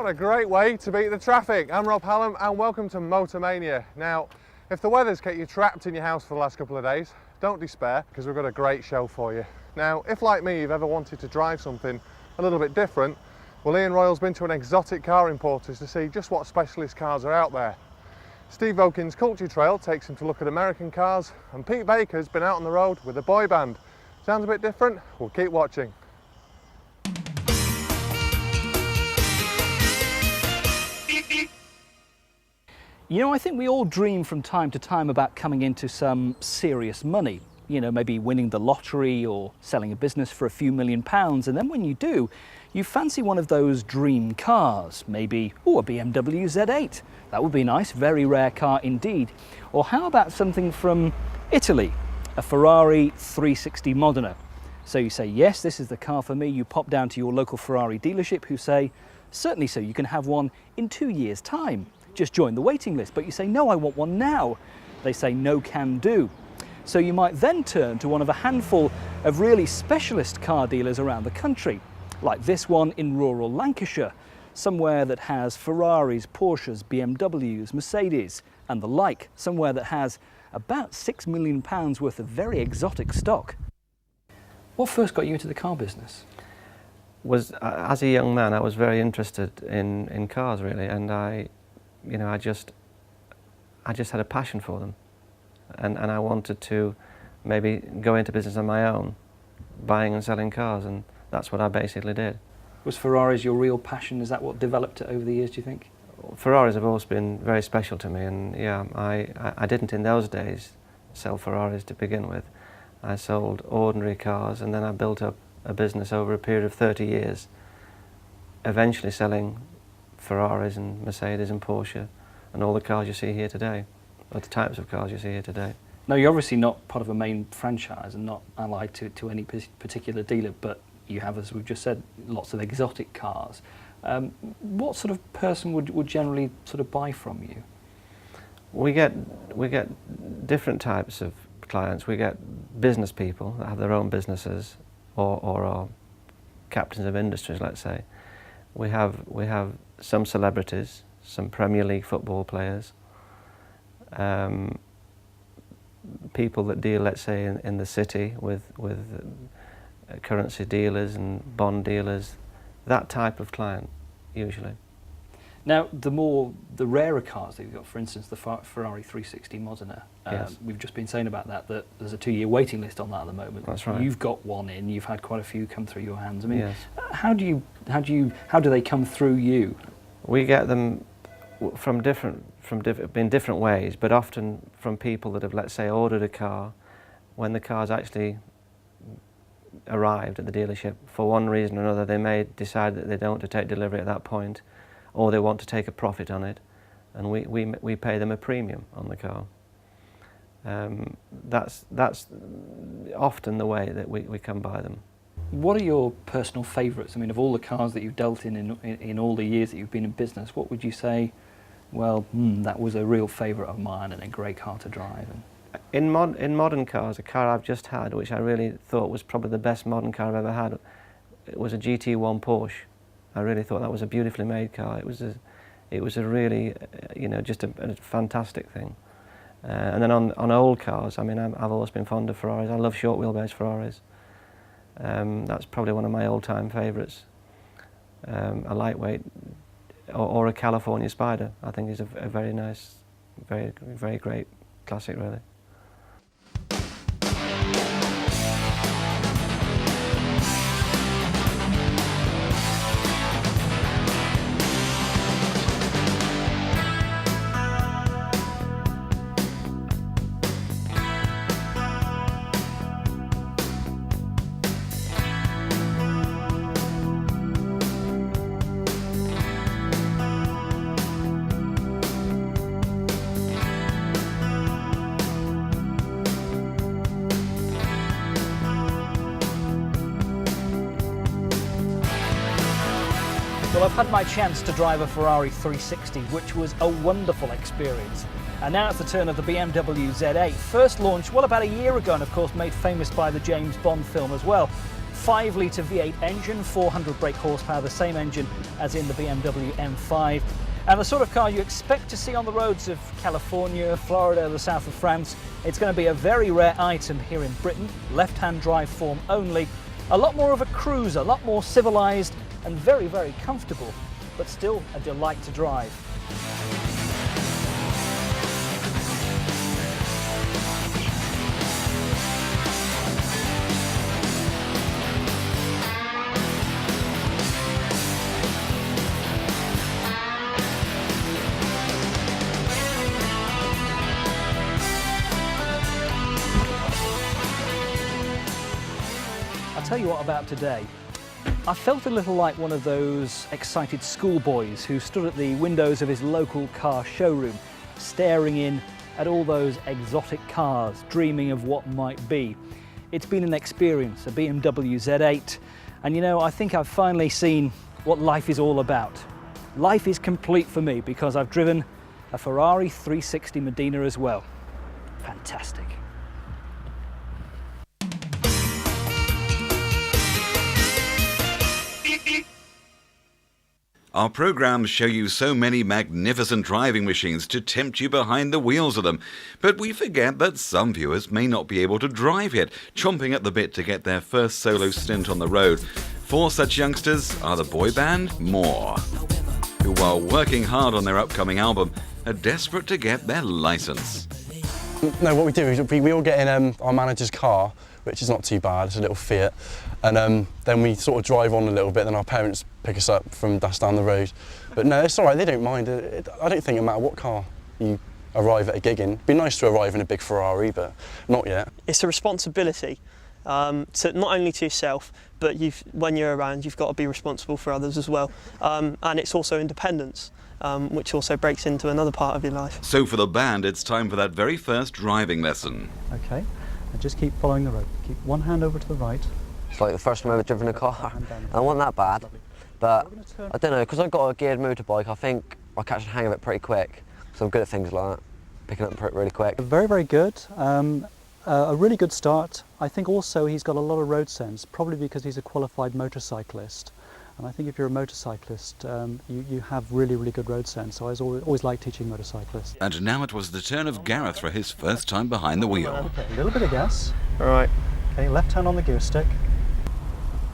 What a great way to beat the traffic. I'm Rob Hallam and welcome to Motor Mania. Now, if the weather's kept you trapped in your house for the last couple of days, don't despair because we've got a great show for you. Now, if like me you've ever wanted to drive something a little bit different, well, Ian Royle's been to an exotic car importers to see just what specialist cars are out there. Steve Volkins' Culture Trail takes him to look at American cars, and Pete Baker's been out on the road with a boy band. Sounds a bit different? Well, keep watching. You know, I think we all dream from time to time about coming into some serious money. You know, maybe winning the lottery or selling a business for a few £1,000,000. And then when you do, you fancy one of those dream cars. Maybe, oh, a BMW Z8. That would be nice, very rare car indeed. Or how about something from Italy, a Ferrari 360 Modena. So you say, yes, this is the car for me. You pop down to your local Ferrari dealership who say, certainly so, you can have one in 2 years' time. Just join the waiting list. But you say, no, I want one now. They say, no can do. So you might then turn to one of a handful of really specialist car dealers around the country, like this one in rural Lancashire, somewhere that has Ferraris, Porsches, BMWs, Mercedes and the like, somewhere that has about £6 million worth of very exotic stock. What first got you into the car business? As a young man, I was very interested in cars, really, and I just had a passion for them, and I wanted to maybe go into business on my own, buying and selling cars, and that's what I basically did. Was Ferraris your real passion? Is that what developed it over the years, do you think? Ferraris have always been very special to me, and yeah, I didn't in those days sell Ferraris to begin with. I sold ordinary cars, and then I built up a business over a period of 30 years, eventually selling Ferraris and Mercedes and Porsche and all the cars you see here today, or the types of cars you see here today. Now, you're obviously not part of a main franchise and not allied to any particular dealer, but you have, as we've just said, lots of exotic cars. What sort of person would generally sort of buy from you? We get different types of clients. We get business people that have their own businesses or are captains of industries, let's say. We have some celebrities, some Premier League football players, people that deal, let's say, in the city with currency dealers and bond dealers, that type of client, usually. Now, the rarer cars that you've got, for instance, the Ferrari 360 Modena, yes. We've just been saying about that there's a 2-year waiting list on that at the moment. That's right. You've got one in. You've had quite a few come through your hands. I mean, yes. How do they come through you? We get them in different ways, but often from people that have, let's say, ordered a car. When the car's actually arrived at the dealership, for one reason or another, they may decide that they don't want to take delivery at that point, or they want to take a profit on it, and we pay them a premium on the car. That's often the way that we come by them. What are your personal favourites? I mean, of all the cars that you've dealt in all the years that you've been in business, what would you say, well, that was a real favourite of mine and a great car to drive? In modern cars, a car I've just had, which I really thought was probably the best modern car I've ever had, it was a GT1 Porsche. I really thought that was a beautifully made car. It was a really, just a fantastic thing. And then on old cars, I mean, I've always been fond of Ferraris. I love short wheelbase Ferraris. That's probably one of my old-time favourites. A lightweight or a California Spider, I think, is a very nice, very, very great classic, really. Well, I've had my chance to drive a Ferrari 360, which was a wonderful experience. And now it's the turn of the BMW Z8. First launched, well, about a year ago, and of course made famous by the James Bond film as well. 5-litre V8 engine, 400 brake horsepower, the same engine as in the BMW M5. And the sort of car you expect to see on the roads of California, Florida, the south of France. It's going to be a very rare item here in Britain, left-hand drive form only. A lot more of a cruiser, a lot more civilised and very, very comfortable, but still a delight to drive. I'll tell you what about today. I felt a little like one of those excited schoolboys who stood at the windows of his local car showroom, staring in at all those exotic cars, dreaming of what might be. It's been an experience, a BMW Z8, and you know, I think I've finally seen what life is all about. Life is complete for me because I've driven a Ferrari 360 Modena as well. Fantastic. Our programmes show you so many magnificent driving machines to tempt you behind the wheels of them. But we forget that some viewers may not be able to drive yet, chomping at the bit to get their first solo stint on the road. Four such youngsters are the boy band More, who while working hard on their upcoming album are desperate to get their licence. No, what we do is we all get in our manager's car, which is not too bad, it's a little Fiat, and then we sort of drive on a little bit, then our parents pick us up from that's down the road. But no, it's all right, they don't mind. I don't think it matters what car you arrive at a gig in. It'd be nice to arrive in a big Ferrari, but not yet. It's a responsibility, to not only to yourself, but when you're around, you've got to be responsible for others as well. And it's also independence, which also breaks into another part of your life. So for the band, it's time for that very first driving lesson. Okay, and just keep following the road. Keep one hand over to the right. It's like the first time I've ever driven a car. I wasn't that bad, but I don't know, because I've got a geared motorbike, I think I'll catch the hang of it pretty quick. So I'm good at things like that, picking up really quick. Very, very good. A really good start. I think also he's got a lot of road sense, probably because he's a qualified motorcyclist. And I think if you're a motorcyclist, you have really, really good road sense. So I always like teaching motorcyclists. And now it was the turn of Gareth for his first time behind the wheel. Okay, a little bit of gas. All right. Okay, left hand on the gear stick.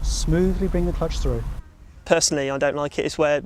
Smoothly bring the clutch through. Personally, I don't like it. It's where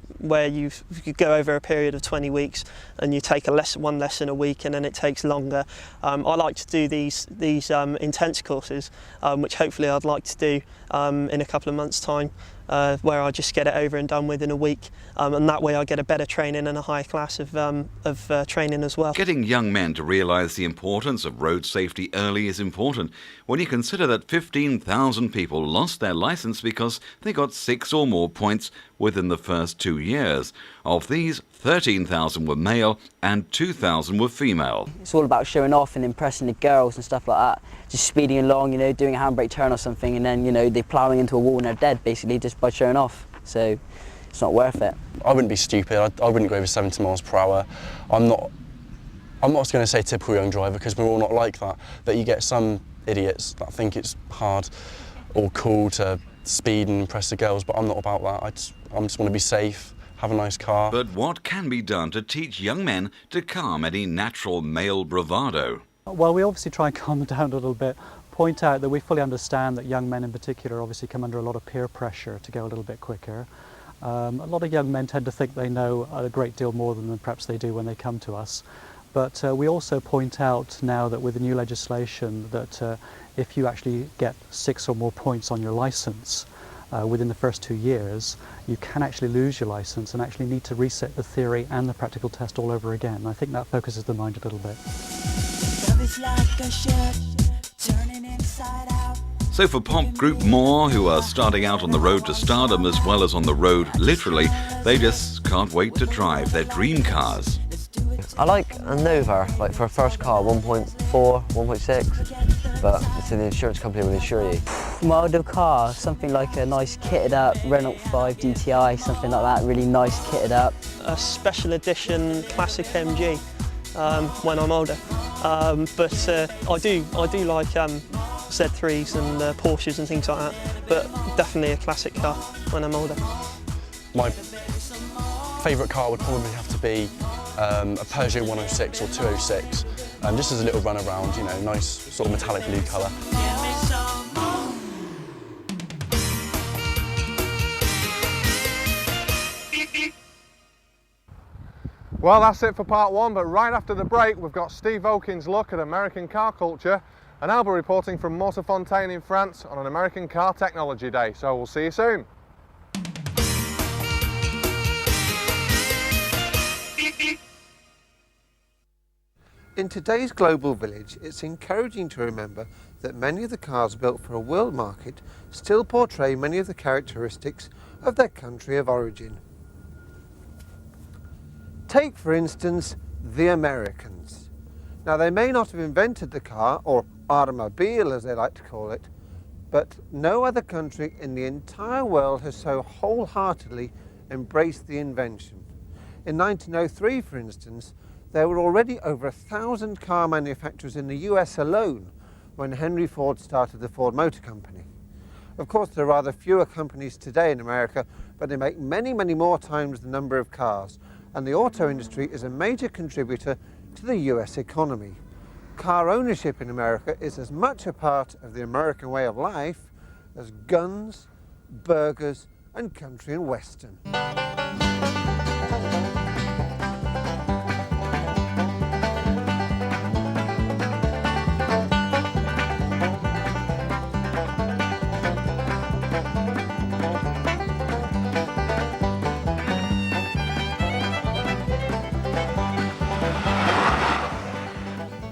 you go over a period of 20 weeks and you take one lesson a week and then it takes longer. I like to do these intense courses, which hopefully I'd like to do in a couple of months' time, where I just get it over and done with in a week, and that way I get a better training and a higher class of training as well. Getting young men to realise the importance of road safety early is important when you consider that 15,000 people lost their licence because they got 6 or more points within the first 2 years. Of these, 13,000 were male and 2,000 were female. It's all about showing off and impressing the girls and stuff like that. Just speeding along, you know, doing a handbrake turn or something, and then, you know, they're ploughing into a wall and they're dead, basically, just by showing off. So it's not worth it. I wouldn't be stupid. I wouldn't go over 70 miles per hour. I'm not going to say typical young driver, because we're all not like that. But you get some idiots that think it's hard or cool to speed and impress the girls, but I'm not about that. I just want to be safe, have a nice car. But what can be done to teach young men to calm any natural male bravado? Well, we obviously try and calm them down a little bit, point out that we fully understand that young men in particular obviously come under a lot of peer pressure to go a little bit quicker. A lot of young men tend to think they know a great deal more than perhaps they do when they come to us. But we also point out now that with the new legislation that if you actually get 6 or more points on your licence within the first 2 years, you can actually lose your licence and actually need to reset the theory and the practical test all over again. I think that focuses the mind a little bit. So for pop group More, who are starting out on the road to stardom as well as on the road literally, they just can't wait to drive their dream cars. I like a Nova, like for a first car, 1.4, 1.6, but it's an insurance company will insure you. My ideal car, something like a nice kitted up Renault 5 GTI, something like that, really nice kitted up. A special edition classic MG when I'm older, but I do like Z3s and Porsches and things like that, but definitely a classic car when I'm older. My favourite car would probably have to be a Peugeot 106 or 206, just as a little run around, you know, nice sort of metallic blue colour. Well, that's it for part one, but right after the break, we've got Steve Volkins' look at American car culture, and I'll be reporting from Motor Mania in France on an American car technology day, so we'll see you soon. In today's global village, it's encouraging to remember that many of the cars built for a world market still portray many of the characteristics of their country of origin. Take, for instance, the Americans. Now, they may not have invented the car, or automobile as they like to call it, but no other country in the entire world has so wholeheartedly embraced the invention. In 1903, for instance, there were already over 1,000 car manufacturers in the US alone when Henry Ford started the Ford Motor Company. Of course, there are rather fewer companies today in America, but they make many, many more times the number of cars, and the auto industry is a major contributor to the US economy. Car ownership in America is as much a part of the American way of life as guns, burgers, and country and western.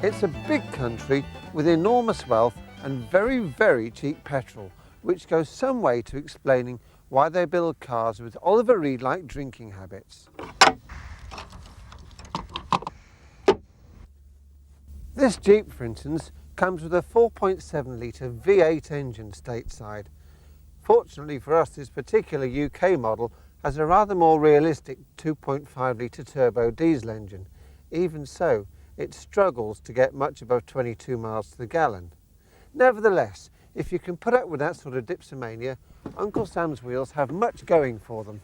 It's a big country with enormous wealth and very, very cheap petrol, which goes some way to explaining why they build cars with Oliver Reed-like drinking habits. This Jeep, for instance, comes with a 4.7 litre V8 engine stateside. Fortunately for us, this particular UK model has a rather more realistic 2.5 litre turbo diesel engine. Even so, it struggles to get much above 22 miles to the gallon. Nevertheless, if you can put up with that sort of dipsomania, Uncle Sam's wheels have much going for them.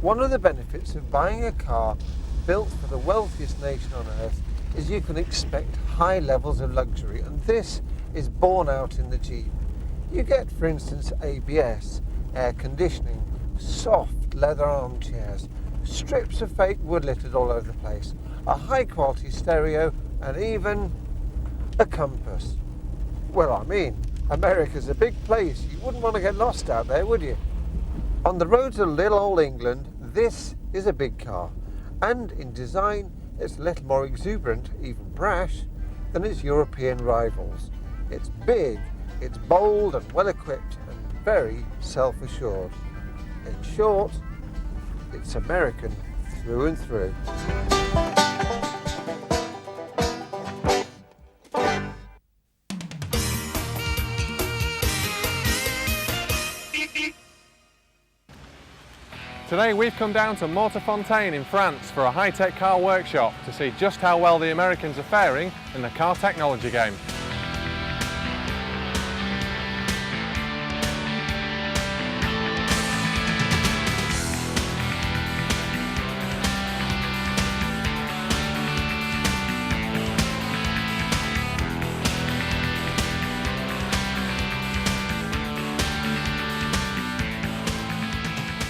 One of the benefits of buying a car built for the wealthiest nation on earth is you can expect high levels of luxury, and this is borne out in the Jeep. You get, for instance, ABS, air conditioning, soft leather armchairs, strips of fake wood littered all over the place, a high quality stereo, and even a compass. Well, I mean, America's a big place. You wouldn't want to get lost out there, would you? On the roads of little old England, this is a big car, and in design it's a little more exuberant, even brash, than its European rivals. It's big, it's bold and well equipped and very self-assured. In short, it's American through and through. Today we've come down to Motor Mania in France for a high-tech car workshop to see just how well the Americans are faring in the car technology game.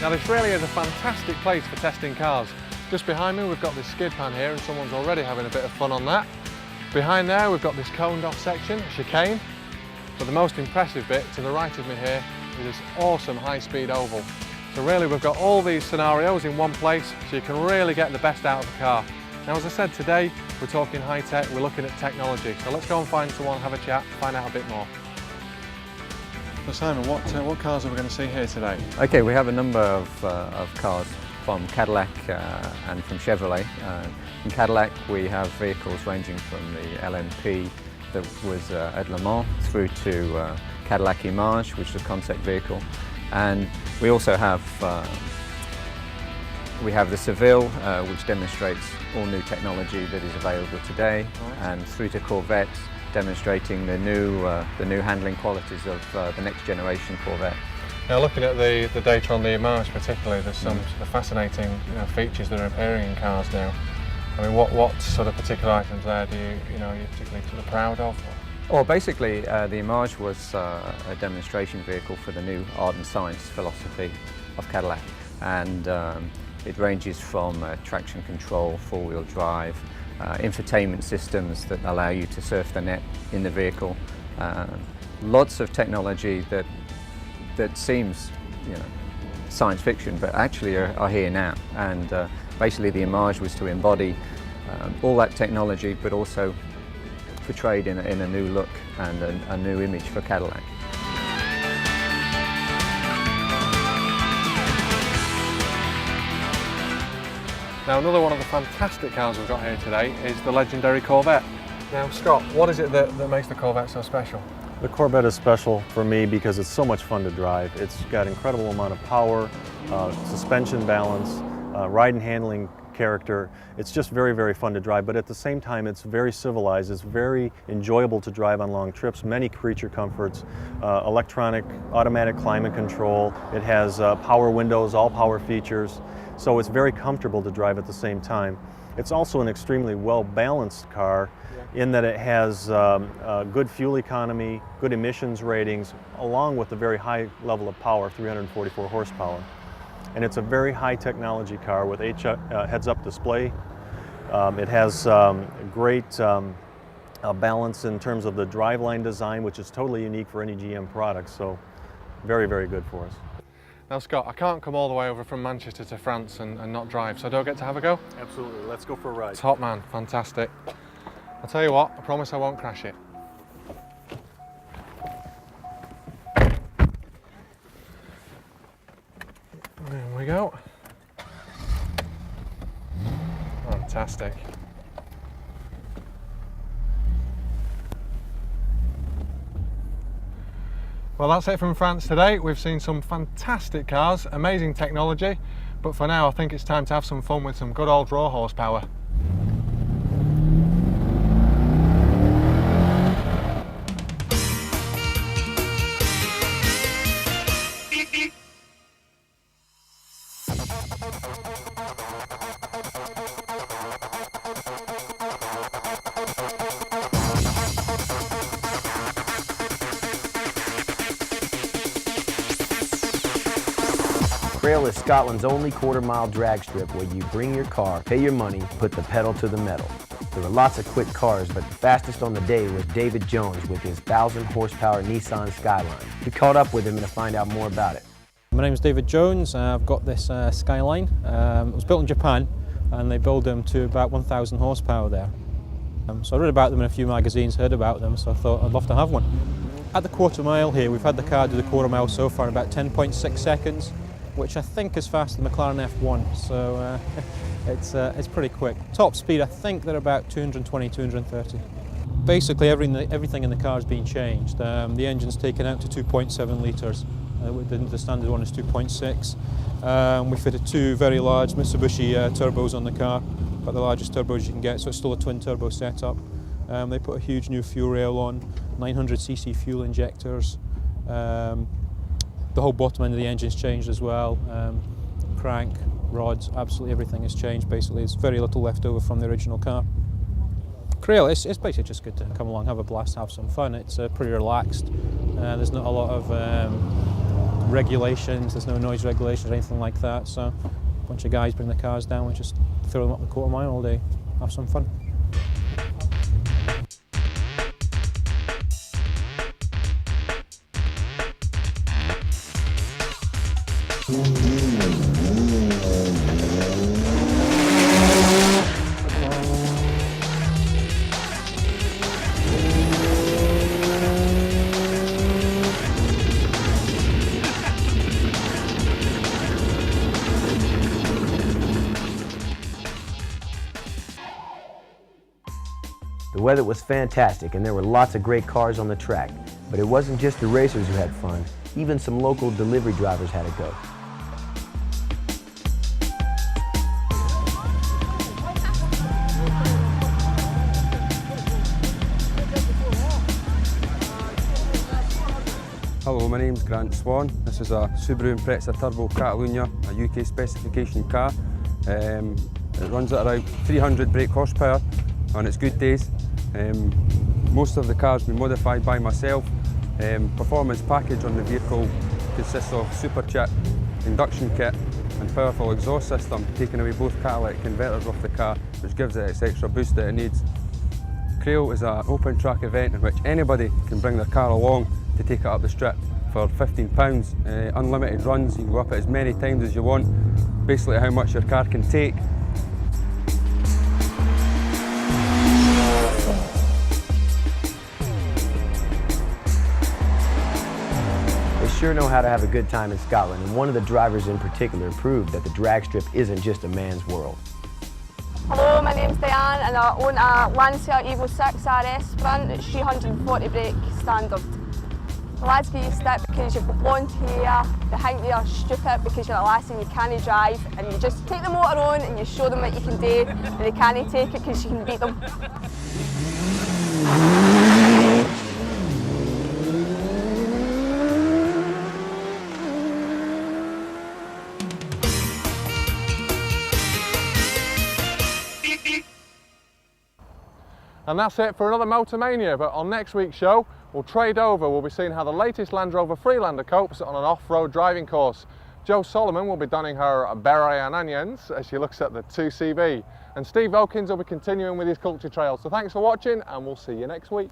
Now this really is a fantastic place for testing cars. Just behind me we've got this skid pan here and someone's already having a bit of fun on that. Behind there we've got this coned off section, a chicane. But the most impressive bit to the right of me here is this awesome high-speed oval. So really we've got all these scenarios in one place so you can really get the best out of the car. Now as I said, today we're talking high-tech, we're looking at technology. So let's go and find someone, have a chat, find out a bit more. So Simon, what cars are we going to see here today? Okay, we have a number of cars from Cadillac and from Chevrolet. In Cadillac we have vehicles ranging from the LMP that was at Le Mans through to Cadillac Image, which is a concept vehicle. And we also have the Seville, which demonstrates all new technology that is available today, and through to Corvette, demonstrating the new handling qualities of the next generation Corvette. Now, looking at the data on the Image particularly, there's some sort of fascinating features that are appearing in cars now. I mean, what sort of particular items there do you're particularly sort of proud of? Well, basically, the Image was a demonstration vehicle for the new art and science philosophy of Cadillac, and it ranges from traction control, four-wheel drive, infotainment systems that allow you to surf the net in the vehicle. Lots of technology that seems, science fiction, but actually are here now. And basically, the Image was to embody all that technology, but also portrayed in a new look and a new image for Cadillac. Now, another one of the fantastic cars we've got here today is the legendary Corvette. Now, Scott, what is it that makes the Corvette so special? The Corvette is special for me because it's so much fun to drive. It's got incredible amount of power, suspension balance, ride and handling character. It's just very, very fun to drive, but at the same time it's very civilized. It's very enjoyable to drive on long trips, many creature comforts, electronic automatic climate control. It has power windows, all power features, so it's very comfortable to drive at the same time. It's also an extremely well-balanced car in that it has good fuel economy, good emissions ratings, along with a very high level of power, 344 horsepower. And it's a very high technology car with heads-up display. It has great balance in terms of the driveline design, which is totally unique for any GM product, so very, very good for us. Now, Scott, I can't come all the way over from Manchester to France and not drive, so do I get to have a go? Absolutely, let's go for a ride. Top man, fantastic. I'll tell you what, I promise I won't crash it. There we go. Fantastic. Well, that's it from France today. We've seen some fantastic cars, amazing technology, but for now I think it's time to have some fun with some good old raw horsepower. Royle is Scotland's only quarter-mile drag strip where you bring your car, pay your money, put the pedal to the metal. There were lots of quick cars, but the fastest on the day was David Jones with his 1,000-horsepower Nissan Skyline. We caught up with him to find out more about it. My name is David Jones. I've got this Skyline. It was built in Japan, and they build them to about 1,000 horsepower there. So I read about them in a few magazines, heard about them, so I thought I'd love to have one. At the quarter mile here, we've had the car do the quarter mile so far in about 10.6 seconds. Which I think is faster than the McLaren F1, so it's pretty quick. Top speed, I think they're about 220, 230. Basically everything in the car has been changed. The engine's taken out to 2.7 litres, the standard one is 2.6. We fitted two very large Mitsubishi turbos on the car, about the largest turbos you can get, so it's still a twin turbo setup. They put a huge new fuel rail on, 900cc fuel injectors. The whole bottom end of the engine's changed as well. Crank, rods, absolutely everything has changed basically. There's very little left over from the original car. Royle, it's basically just good to come along, have a blast, have some fun. It's pretty relaxed. There's not a lot of regulations, there's no noise regulations or anything like that. So a bunch of guys bring the cars down and just throw them up the quarter mile all day, have some fun. The weather was fantastic and there were lots of great cars on the track, but it wasn't just the racers who had fun. Even some local delivery drivers had a go. Hello, my name's Grant Swan. This is a Subaru Impreza Turbo Catalunya, a UK specification car. It runs at around 300 brake horsepower on its good days. Most of the car's been modified by myself. Performance package on the vehicle consists of supercharged induction kit and powerful exhaust system, taking away both catalytic converters off the car, which gives it its extra boost that it needs. Crail is an open track event in which anybody can bring their car along to take it up the strip for £15. Unlimited runs, you can go up it as many times as you want, basically how much your car can take. They sure know how to have a good time in Scotland, and one of the drivers in particular proved that the drag strip isn't just a man's world. Hello, my name's Diane and I own a Lancia Evo 6 RS Sprint. It's 340 brake standard. The lads give you stick because you've got blonde hair, they think you're stupid because you're a lassie and you can't drive, and you just take the motor on and you show them what you can do, and they can't take it because you can beat them. And that's it for another Motor Mania, but on next week's show, we'll trade over. We'll be seeing how the latest Land Rover Freelander copes on an off-road driving course. Jo Solomon will be donning her beret and onions as she looks at the 2CV. And Steve Volkins will be continuing with his culture trail. So thanks for watching, and we'll see you next week.